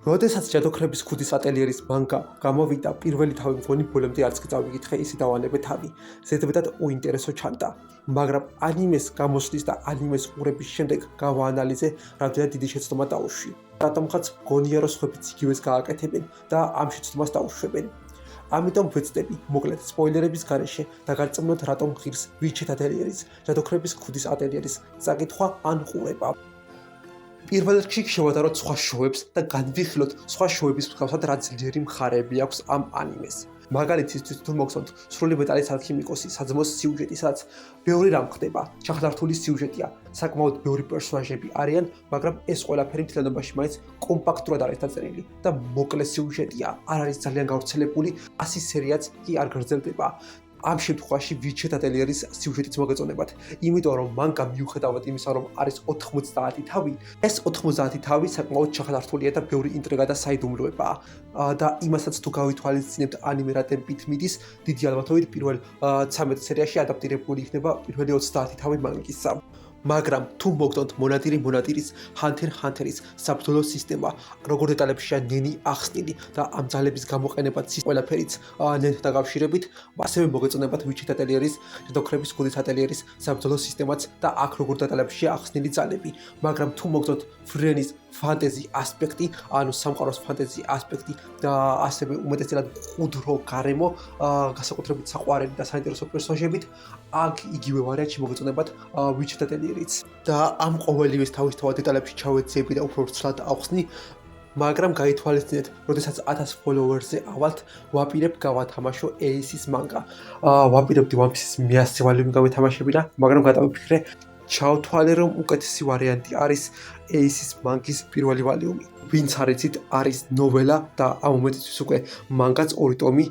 როდესაც ჯადოქრების ქუდის ატელიერის მანგა გამოვიდა, პირველი თავი მგონი ბოლომდე არც წავიკითხე, ისი დავანებე თავი. ზედმეტად უინტერესო ჩანდა. მაგრამ ანიმეს გამოსვლის და ანიმეს ყურების შემდეგ გავაანალიზე, რამდენად დიდი შეცდომა დაუშვი. რატომღაც მგონია, რომ სხვებიც იგივეს გააკეთებენ და ამ შეცდომას დაუშვებენ. ამიტომ ვეცდები, მოკლედ სპოილერების გარეშე დაგარწმუნოთ, რატომ ღირს ვიჩეთ ატელიერის, ჯადოქრების ქუდის ატელიერის წაკითხვა ან ყურება. პირველ რიგში შევადაროთ სხვა შოუებს და განვიხილოთ სხვა შოუების მსგავსად რა ძლიერი მხარეები აქვს ამ ანიმეს. მაგალითისთვის თუ მოგწონთ სრული მეტალის ალქიმიკოსი საძმოს სიუჟეტი, სადაც ბევრი რამ ხდება, ჩახლართული სიუჟეტია, საკმაოდ ბევრი პერსონაჟები არიან, მაგრამ ეს ყველაფერი მთლიანობაში მაინც კომპაქტურად არის დაწერილი და მოკლე სიუჟეტია, არ არის ძალიან გავრცელებული, 100 სერიაც კი არ გრძელდება. ამ შემთხვევაში ვიჩეთ ატელიერის სიუჟეტიც მოგეწონებათ, იმიტომ რომ მანგა მიუხედავად იმისა, რომ არის 90 თავი, ეს 90 თავი საკმაოდ ჩახლართულია და ბევრი ინტრიგა და საიდუმლოებაა. და იმასაც თუ გავითვალისწინებთ ანიმე რა ტემპით მიდის, დიდი ალბათობით პირველ 13 სერიაში ადაპტირებული იქნება პირველი 30 თავი მანგისა. მაგრამ თუ მოგდონთ მონადირის Hunter x Hunter-ის საბრძოლო სისტემა, როგორ დეტალებშია ნენი ახსნილი და ამ ძალების გამოყენებაც ყველაფერიც ნენთან დაკავშირებით, ასევე მოგეწონებათ ვიჩეთ ატელიერის, ჯადოქრების ქუდის ატელიერის საბრძოლო სისტემაც და აქ როგორ დეტალებშია ახსნილი ძალები. მაგრამ თუ მოგდონთ ფრენის ფანტეზი ასპექტი, ანუ სამყაროს ფანტეზი ასპექტი და ასევე უმეტესად ხუდრო გარემო, განსაკუთრებით საყვარელი და საინტერესო პერსონაჟებით, აქ იგივე ვარიანტი მოგეწონებათ ვიჩეთ ატელიერიც. და ამ ყოველივეს თავისთავად დეტალებში ჩავეცები და უფრო ცვლად ავხსნი, მაგრამ გაითვალისწინეთ, როდესაც 1000 ფოლოვერზე ავალთ, ვაპირებ გავათამაშო Ace-ის მანგა. ვაპირებდი One Piece-ის მე-100 ვალიუმი გავეთამაშებინა, მაგრამ გადავიფიქრე, ჩავთვალე, რომ უკეთესი ვარიანტი არის Ace-ის მანგის პირველი ვალიუმი. ვინც არ იცით, არის ნოველა და ამ მომენტისთვის უკვე მანგაც 2 ტომი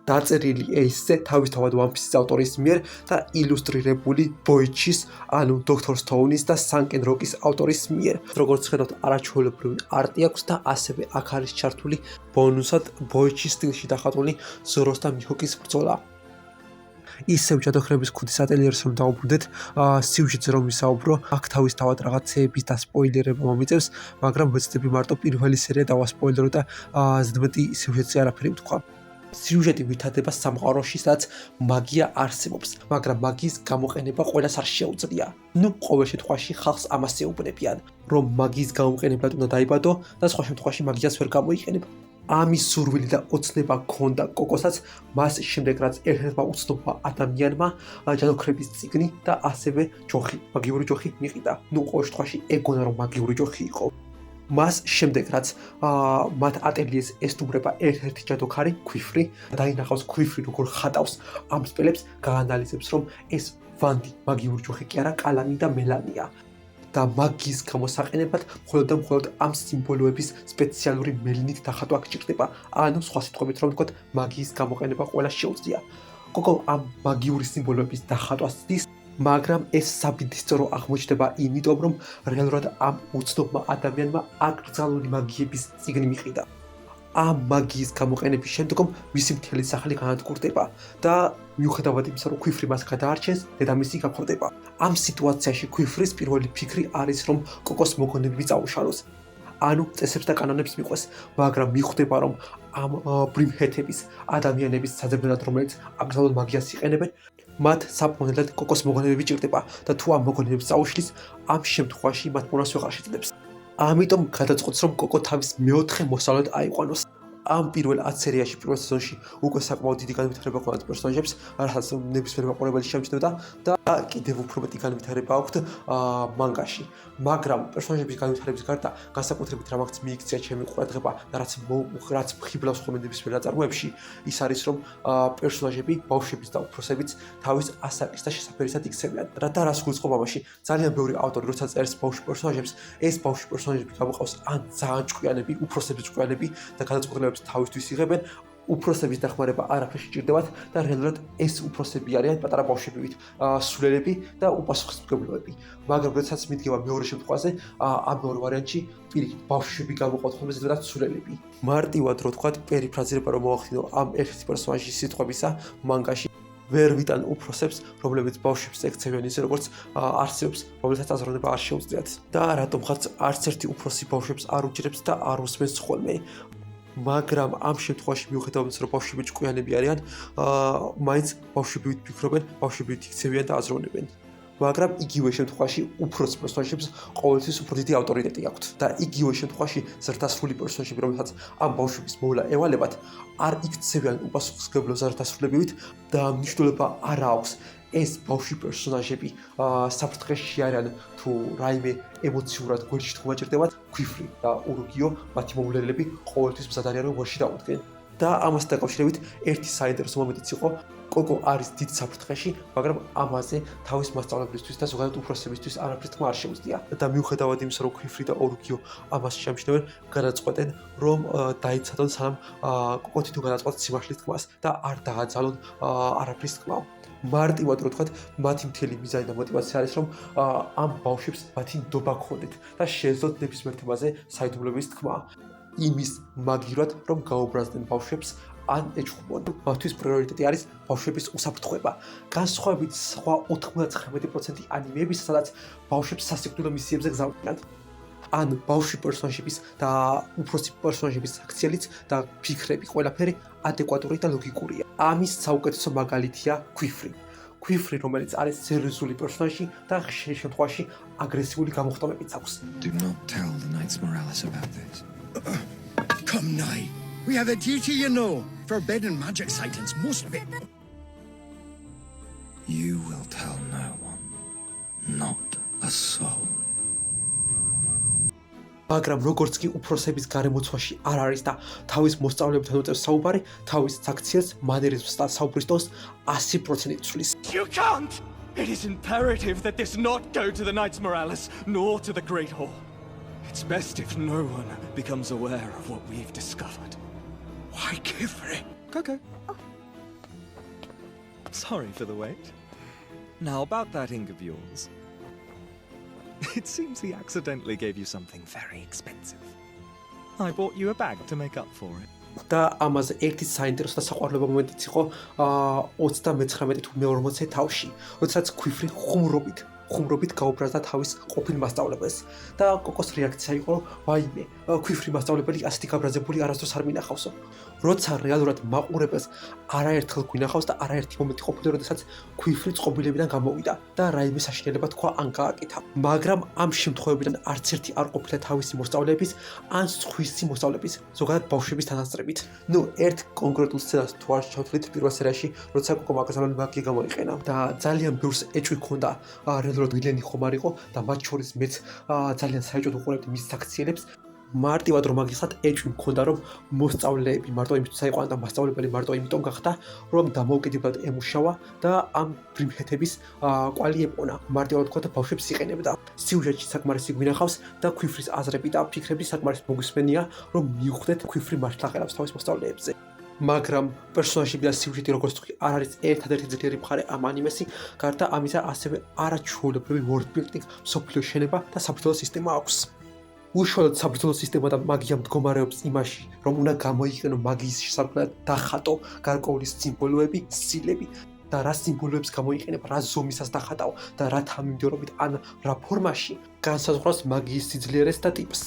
დაწერილი Ace-ზე, თავისთავად One Piece-ის ავტორის მიერ და ილუსტრირებული Boichi-ის, ანუ Dr. Stone-ის და Sunken Rock-ის ავტორის მიერ. როგორც ხედავთ, არაჩვეულებრივი არტი აქვს და ასევე აქ არის ჩართული ბონუსად Boichi-ის სტილში დახატული Zoro-ს და Mihawk-ის ბრძოლა. ისევ ჯადოქრების ქუდის ატელიერს რომ დავუბრუნდეთ, სიუჟეტზე რომ ვისაუბრო, აქ თავისთავად რაღაცეების და სპოილერება მომიწევს, მაგრამ ვეცდები მარტო პირველი სერია დავასპოილერო და ზედმეტი სიუჟეტზე არაფერი ვთქვა. სიუჟეტი ვითარდება სამყაროში, სადაც მაგია არსებობს, მაგრამ მაგიის გამოყენება ყველას არ შეუძლია. ყოველ შემთხვევაში ხალხს ამას ეუბნებიან, რომ მაგიის გამოყენებლად უნდა დაიბადო და სხვა შემთხვევაში მაგიას ვერ გამოიყენებ. ამის სურვილი და ოცნება ჰქონდა კოკოსაც, მას შემდეგ რაც ერთ-ერთმა უცნობმა ადამიანმა ჯადოქრების წიგნი და ასევე ჯოხი, მაგიური ჯოხი მიყიდა. ყოველ შემთხვევაში ეგონა რომ მაგიური ჯოხი იყო. მას შემდეგ რაც მათ ატელიეს ესტუმრება ერთ-ერთი ჯადოქარი, ქვიფრი, დაინახავს ქვიფრი როგორ ხატავს ამ სპელებს, გაანალიზებს რომ ეს ვანდი მაგიური ჯოხი კი არა, კალანი და მელანია. და მაგიის გამოსაყენებლად მხოლოდ ამ სიმბოლოების სპეციალური მელნით დახატვა გჭირდება. ანუ სხვა სიტყვებით რომ ვთქვათ, მაგიის გამოყენება ყველას შეუძლია. კოკო ამ მაგიური სიმბოლოების დახატვას ცდის, მაგრამ ეს საბედისწერო აღმოჩნდება იმიტომ, რომ რეალურად ამ უცნობმა ადამიანმა აკრძალული მაგიების წიგნი მიყიდა. ამ მაგიის გამოყენების შემდგომ მისი მთელი სახლი განადგურდება და მიუხედავად იმისა, რომ ქვიფრი მას გადაარჩენს, დედამისი გაქორდება. ამ სიტუაციაში ქვიფრის პირველი ფიქრი არის, რომ კოკოს მოგონებები წაუშალოს. ანუ წესებს და კანონებს მიყვეს, მაგრამ მიხვდება, რომ ამ ბრიმჰეთების ადამიანების საძებნელად, რომელიც აკრძალულ მაგიას იყენებენ, მათ საპონელად კოკოს მოგონებები ჭირდება და თუ ამ მოგონებებს წაუშლის, ამ შემთხვევაში მათ მონას ვეღარ შეძლებს. ამიტომ გადაწყვეტს, რომ კოკო თავის მეოთხე მოსავლად აიყვანოს. ამ პირველ 10 სერიაში, პირველ სეზონში უკვე საკმაოდ დიდი განვითარება ჰქონდათ პერსონაჟებს, რასაც ნებისმიერ მაყურებელი შემჩნევდა და კიდევ უფრო მეტი განვითარება აქვთ მანგაში. მაგრამ პერსონაჟების განვითარების გარდა, განსაკუთრებით რამაც მიიქცია ჩემი ყურადღება და რაც მხიბლავს ხოლმე ნებისმიერ ნაწარმოებში, ის არის რომ პერსონაჟები, ბავშვებიც და უფროსებიც თავის ასაკის და შესაძლებელად იქცევიან. და რას გულისხმობ ამაში? ძალიან ბევრი ავტორი როცა წერს ბავშვ პერსონაჟებს, ეს ბავშვ პერსონაჟები გამოყავს ან ძალიან ჭკვიანები, უფროსების ჭკვიანები და გადაწყვეტილებებს თავისთვის იღებენ, უფროსების დახმარება არაფერში სჭირდებათ და რეალურად ეს უფროსები არიან პატარა ბავშვებივით, სულელები და უპასუხისმგებლოები. მაგრამ როდესაც მიდგება მეორე შემთხვევაზე, ამ მეორე ვარიანტში პირიქით ბავშვები გამოყავთ ხოლმე ზედმეტად სულელები. მარტივად რო ვთქვათ, პერიფრაზირება რომ მოახდინო ამ ერთ-ერთი პერსონაჟის სიტყვებისა მანგაში, ვერ ვიტან უფროსებს, რომლებიც ბავშვებს ექცევიან ისე როგორც არსებობს, რომელსაც აზროვნება არ შეუძლიათ. და რატომღაც არც ერთი უფროსი ბავშვებს არ უჭირებს და არ უსმენს ხოლმე. მაგრამ ამ შემთხვევაში მიუხედავად იმისა, რომ ბავშვები ჭკვიანები არიან, მაინც ბავშვები ვფიქრობენ, ბავშვები იქცევიან და აზროვნებენ. მაგრამ იგივე შემთხვევაში უფროს პერსონაჟებს ყოველთვის უფრო დიდი ავტორიტეტი აქვთ და იგივე შემთხვევაში ზრდასრული პერსონაჟები, რომელთაც ამ ბავშვების მოვლა ევალებათ, არ იქცევიან უპასუხისმგებლო ზრდასრულებივით და მნიშვნელობა არ აქვს ეს ბავშვი პერსონაჟები საფრთხეში არიან თუ რაიმე ემოციურად გვერდში თუ მაჭირდებათ, ქვიფრი და ურუგიო მათი მოვლენები ყოველთვის მზად არიან რომ გვერდში დაუდგნენ. და ამასთან დაკავშირებით ერთი საინტერესო მომენტიც იყო, კოკო არის დიდ საფრთხეში, მაგრამ ამაზე თავის მასწავლებლისთვის და ზოგადად უფროსებისთვის არაფრის თქმა არ შეუძლია. და მიუხედავად იმისა, რომ ქვიფრი და ურუგიო ამას შეამჩნევენ, გადაწყვეტენ, რომ დაიცადონ სანამ კოკო თვითონ გადაწყვეტს სიმართლის თქმას და არ დააძალონ არაფრის თქმა. მარტივად რო ვთქვათ, მათი მთელი მიზანი და мотиваცია არის, რომ ამ ბავშვებს მათი ნდობა ქონდეთ და შეეძლოთ ნებისმიერ თემაზე საიდუმლოების თქმა. იმის მაგივრად, რომ გაუბრაზდნენ ბავშვებს ან ეჩხუბონ. მათთვის პრიორიტეტი არის ბავშვების უსაფრთხოება. განსხვავებით სხვა 99% ანიმეების, სადაც ბავშვებს სასიკვდილო მისიებზე გზავნიან. ან ბავშვი პერსონაჟების და უფროსი პერსონაჟების აქციელიც და ფიქრები ყველაფერი ადეკვატური და ლოგიკურია. ამის საუკეთესო მაგალითია ქვიფრი. ქვიფრი, რომელიც არის სერიოზული პერსონაჟი და ხშირ შემთხვევაში აგრესიული გამოხტომებიც აქვს. Do not tell the Knights Morales about this. Come nigh. We have a duty, you know. Forbidden magic sightings must be. You will tell no one, not a soul. მაგრამ როგორც კი უფროსების გარემოცვაში არ არის და თავის მოსწავლეებთან უწევს საუბარი, თავის აქციას, მანერიზმს და საუბრისტოს 100% ცვლის. You can't! It is imperative that this not go to the Knights Morales, nor to the Great Hall. It's best if no one becomes aware of what we've discovered. Why, Kifri? Coco. Sorry for the wait. Now about that ink of yours. It seems he accidentally gave you something very expensive. I bought you a bag to make up for it. და ამაზე ერთი საინტერესო და საყვარლება მომენტიც იყო 39 თუ მე-40 თავში, როდესაც ქვიფრი ხუმრობით გაუბრაზდა თავის ყოფილ მასწავლებელს და კოკოს რეაქცია იყო, რომ ვაიმე, ქვიფრი მასწავლებელი ასეთი გაბრაზებული არასდროს არ მინახავსო. როცა რეალურად მაყურებელს არაერთხელ გვინახავს და არაერთი მომენტი ყოფილა, როდესაც ქვიფრი წყობილებიდან გამოვიდა და რაიმე საშინელება თქვა ან გააკეთა. მაგრამ ამ შემთხვევებიდან არც ერთი არ ყოფილა თავისი მოსწავლეების ან სხვისი მოსწავლეების, ზოგადად ბავშვების თანასწრებით. ნუ ერთ კონკრეტულ სცენას თუ არ ჩავთვლით პირველ სერიაში, როცა კოკო მაგაზალან მაგია გამოიყენა და ძალიან ბევრს ეჭვი ჰქონდა რეალურად ვილენი ხომ არ იყო და მათ შორის მეც ძალიან საეჭვოდ უყურებდი მის აქციელებს. მარტივად რომ მაგისად ეჭვი მქონდა, რომ მოსწავლეები მარტო იმისთვის აიყვანა და მასწავლებელი მარტო იმიტომ გახდა, რომ დამოუკიდებლად ემუშავა და ამ პრიმიტების კვალი ეპონა. მარტივად თქვა და ბავშვებს იყენებდა. სიუჟეტში საკმარისი გვინახავს და ქვიფრის აზრები და ფიქრები საკმარისი მოგვისმენია, რომ მიუხვდეთ ქვიფრი მართლა აღერავს თავის მოსწავლეებზე. მაგრამ პერსონაჟები და სიუჟეტი როგორც თქვი არ არის ერთადერთი ძლიერი მხარე ამ ანიმესი, გარდა ამისა ასევე არაჩვეულებრივი world building, მსოფლიო შენება და საბრძოლო სისტემა აქვს. უშუალოდ საბრძოლო სისტემა და მაგია მდგომარეობს იმაში, რომ უნდა გამოიყენო მაგიის შესაძლებლად დახატო გარკვეული სიმბოლოები, სილები და რა სიმბოლოებს გამოიყენება, რა ზომისას დახატაო და რა თანმიმდევრობით ან რა ფორმაში განსაზღვრავს მაგიის სიძლიერეს და ტიპს.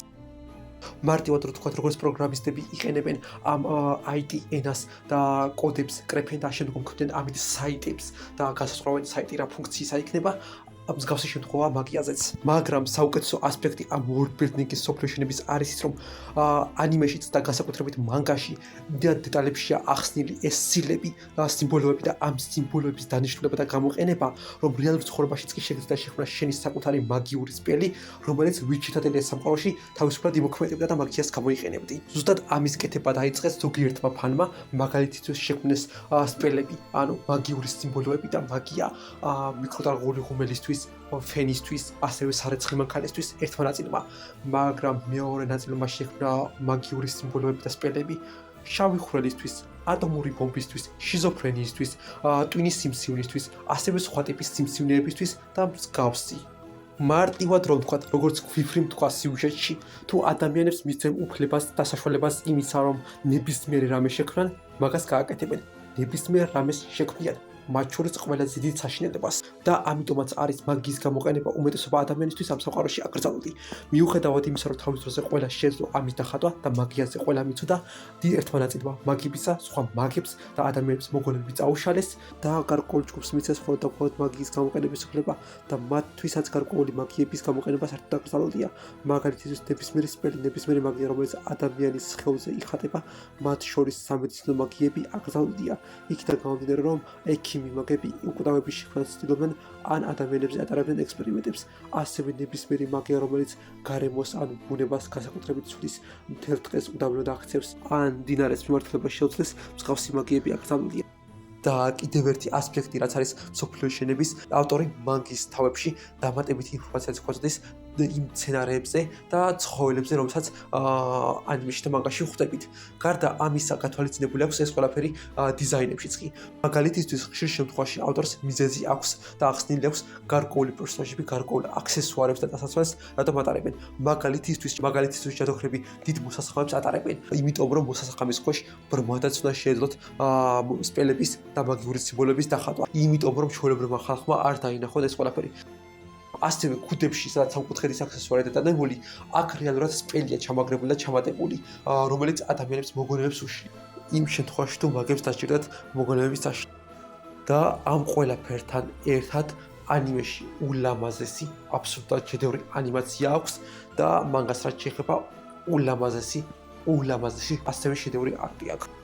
მარტივად რო თქვათ, როგორც პროგრამისტები იყენებენ ამ IT ენას და კოდებს, კრეფენ და შემდგომ ქმნიან ამით საიტებს და განსაზღვრავენ საიტი რა ფუნქციისა იქნება, მსგავსი შემთხვევა მაგიაზეც. მაგრამ საუკეთესო ასპექტი ამ world building-ის სოფლიოშენების არის ის, რომ ანიმეშიც და განსაკუთრებით მანგაში დიდ დეტალებშია ახსნილი ეს სილები, სიმბოლოები და ამ სიმბოლოების დანიშნულება და გამოყენება, რომ რეალურ ცხოვრებაშიც კი შეგიძლია შექმნა შენი საკუთარი მაგიური სპელი, რომელიც ვიჩითა ტელეს სამყაროში თავისუფლად იმოქმედებდა და მაგიას გამოიყენებდი. ზუსტად ამის კეთება დაიწყეს ზოგიერთმა ფანმა, მაგალითისთვის შექმნეს სპელები, ანუ მაგიური სიმბოლოები და მაგია მიკროტალღური ღუმელისთვის, ფენისთვის, ასევე სარეცხილ მანქანისთვის ერთმა ნაწილმა, მაგრამ მეორე ნაწილმა შექმნა მაგიური სიმბოლოები და სპელები შავი ხვრელისთვის, ატომური ბომბისთვის, შიზოფრენიისთვის, ტვინის სიმსივნისთვის, ასევე სხვა ტიპის სიმსივნეებისთვის და მსგავსი. მარტივად რომ ვთქვათ, როგორც ქვიფრიმ თქვა სიუჟეტში, თუ ადამიანებს მისცემ უფლებას და საშუალებას იმისა, რომ ნებისმიერი რამე შექმნან, მაგას გააკეთებენ. ნებისმიერ რამეს შექმნიან, მათ შორის ყველაზე დიდ საშინელებას და ამიტომაც არის მაგიის გამოყენება უმეტესობა ადამიანისთვის ამ სამყაროში აკრძალული. მიუხედავად იმისა, რომ თავის დროზე ყველა შეძლო ამის დახატვა და მაგიაზე ყველა მიცოდა, ერთმა ნაწილმა მაგებისა სხვა მაგებს და ადამიანებს მოგონებები წაუშალეს და გარკვეულ ჯგუფს მიცეს მხოლოდ და მხოლოდ მაგიის გამოყენების უფლება და მათთვისაც გარკვეული მაგიების გამოყენება საერთოდ აკრძალულია. მაგალითისთვის ნებისმიერი სპელი, ნებისმიერი მაგია, რომელიც ადამიანის სხეულზე იხატება, მათ შორის სამედიცინო მაგიები აკრძალულია. იქიდან გამომდინარე, რომ ექიმი მაგები უკვდავების შექმნას ცდილობენ ან ადამიანებზე ატარებდნენ ექსპერიმენტებს, ასევე ნებისმიერი მაგია, რომელიც გარემოს ან ბუნებას განსაკუთრებით ცვლის, მთელ დღეს უდაბნოდ აქცევს ან მდინარეს მიმართულებას შეუძლის, მსგავსი მაგიები აკრძალულია. და კიდევ ერთი ასპექტი, რაც არის მსოფლიოს შენების, ავტორი მანგის თავებში დამატებითი ინფორმაციას გვაწვდის იმ სცენარეებზე და ცხოველებზე, რომელსაც ანიმეში და მანგაში ხვდებით. გარდა ამისა, გათვალისწინებული აქვს ეს ყველაფერი დიზაინებშიც კი. მაგალითისთვის, ხშირ შემთხვევაში ავტორს მიზეზი აქვს და ახსნილი აქვს გარკვეული პერსონაჟები, გარკვეულ აქსესუარებს და დასაცვენს, რატომ ატარებენ. მაგალითისთვის ჯადოქრები დიდ მოსასხამებს ატარებენ, იმიტომ რომ მოსასხამის ქვეშ ბრმადაც უნდა შეეძლოთ სპელების და მაგიური სიმბოლების დახატვა. იმიტომ რომ ჩვეულებრივმა ხალხმა არ დაინახონ ეს ყველაფერი. ასევე ქუდებში, სადაც სამკუთხედის აქსესუარი და დანებული, აქ რეალურად სპელია ჩამაგრებული და ჩამატებული, რომელიც ადამიანებს მოგონებებს უშლია. იმ შემთხვევაში, თუ მაგებს დაჭირდათ მოგონებების დაშლა. და ამ ყველაფერთან ერთად ანიმეში ულამაზესი, აბსოლუტურად შედევრი ანიმაცია აქვს და მანგას რაც შეეხება ულამაზესი, ასევე შედევრი არტი აქვს.